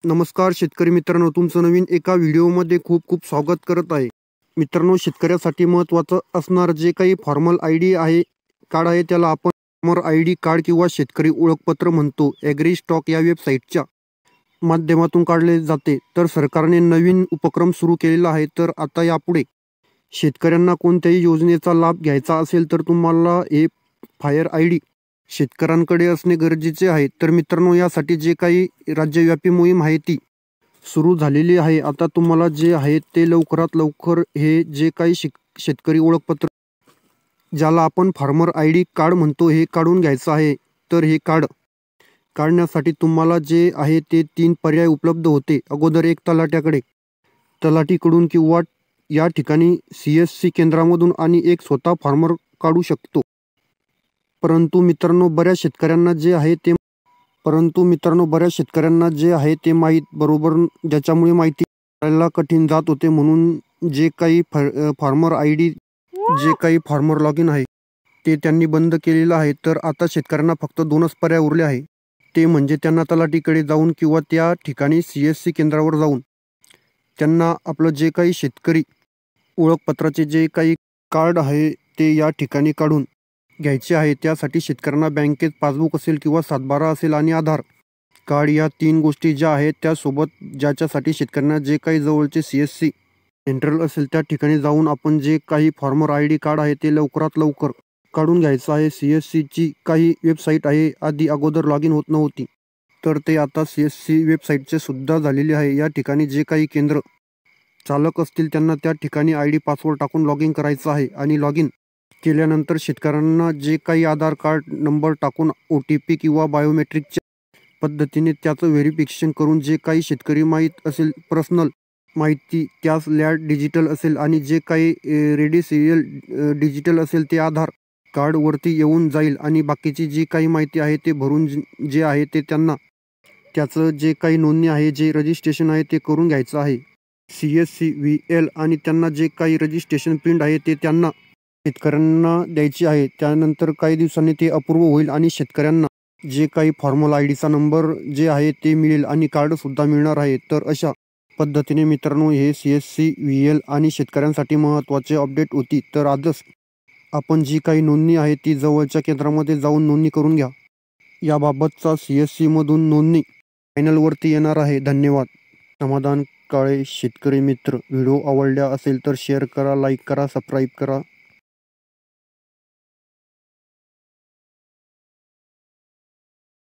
नमस्कार शेतकरी मित्रांनो, तुमचं नवीन एका व्हिडिओमध्ये खूप खूप स्वागत करत आहे. मित्रांनो, शेतकऱ्यासाठी महत्त्वाचं असणारं जे काही फॉर्मल आयडी आहे कार्ड आहे त्याला आपण फार्मर आयडी कार्ड किंवा शेतकरी ओळखपत्र म्हणतो. ॲग्री स्टॉक या वेबसाईटच्या माध्यमातून काढले जाते. तर सरकारने नवीन उपक्रम सुरू केलेला आहे. तर आता यापुढे शेतकऱ्यांना कोणत्याही योजनेचा लाभ घ्यायचा असेल तर तुम्हाला हे फायर आयडी शेतकऱ्यांकडे असणे गरजेचे आहे. तर मित्रांनो, यासाठी जे काही राज्यव्यापी मोहीम आहे ती सुरू झालेली आहे. आता तुम्हाला जे आहे ते लवकरात लवकर हे जे काही शेतकरी ओळखपत्र ज्याला आपण फार्मर आयडी कार्ड म्हणतो हे काढून घ्यायचं आहे. तर हे कार्ड काढण्यासाठी तुम्हाला जे आहे ते 3 पर्याय उपलब्ध होते. अगोदर एक तलाठीकडून किंवा या ठिकाणी CSC केंद्रामधून आणि एक स्वतः फार्मर काढू शकतो. परंतु मित्रांनो, बऱ्याच शेतकऱ्यांना जे आहे ते माहीत बरोबर ज्याच्यामुळे माहिती करायला कठीण जात होते. म्हणून जे काही फार्मर आयडी जे काही फार्मर लॉगिन आहे ते त्यांनी बंद केलेलं आहे. तर आता शेतकऱ्यांना फक्त 2च पर्याय उरले आहे. ते म्हणजे त्यांना तलाठीकडे जाऊन किंवा त्या ठिकाणी CSC केंद्रावर जाऊन त्यांना आपलं जे काही शेतकरी ओळखपत्राचे जे काही कार्ड आहे ते या ठिकाणी काढून घ्यायचे आहे. त्यासाठी शेतकऱ्यांना बँकेत पासबुक असेल किंवा 7/12 असेल आणि आधार कार्ड या 3 गोष्टी ज्या आहेत त्यासोबत ज्याच्यासाठी शेतकऱ्यांना जे काही जवळचे CSC सेंट्रल असेल त्या ठिकाणी जाऊन आपण जे काही फार्मर आयडी कार्ड आहे ते लवकरात लवकर काढून घ्यायचं आहे. CSCची काही वेबसाईट आहे, अगोदर लॉग इन होत नव्हती, तर ते आता CSC वेबसाईटचे सुद्धा झालेले आहे. या ठिकाणी जे काही केंद्र चालक असतील त्यांना त्या ठिकाणी ID पासवर्ड टाकून लॉग इन करायचं आहे आणि लॉग इन केल्यानंतर शेतकऱ्यांना जे काही आधार कार्ड नंबर टाकून OTP किंवा बायोमेट्रिकच्या पद्धतीने त्याचं व्हेरिफिकेशन करून जे काही शेतकरी माहीत असेल पर्सनल माहिती त्यास लॅड डिजिटल असेल आणि जे काही रेडी सिरियल डिजिटल असेल ते आधार कार्डवरती येऊन जाईल आणि बाकीची जी काही माहिती आहे ते भरून जे आहे ते त्यांना त्याचं जे काही नोंदणी आहे, जे रजिस्ट्रेशन आहे ते करून घ्यायचं आहे. CSC VL आणि त्यांना जे काही रजिस्ट्रेशन प्रिंट आहे ते त्यांना शेतकऱ्यांना द्यायची आहे. त्यानंतर काही दिवसांनी ते अप्रूव्ह होईल आणि शेतकऱ्यांना जे काही फॉर्मल आयडीचा नंबर जे आहे ते मिळेल आणि कार्डसुद्धा मिळणार आहे. तर अशा पद्धतीने मित्रांनो हे CSC VL आणि शेतकऱ्यांसाठी महत्त्वाचे अपडेट होती. तर आजच आपण जी काही नोंदणी आहे ती जवळच्या केंद्रामध्ये जाऊन नोंदणी करून घ्या. याबाबतचा CSC मधून नोंदणी फायनलवरती येणार आहे. धन्यवाद. समाधान काळे शेतकरी मित्र, व्हिडिओ आवडला असेल तर शेअर करा, लाईक करा, सबस्क्राईब करा.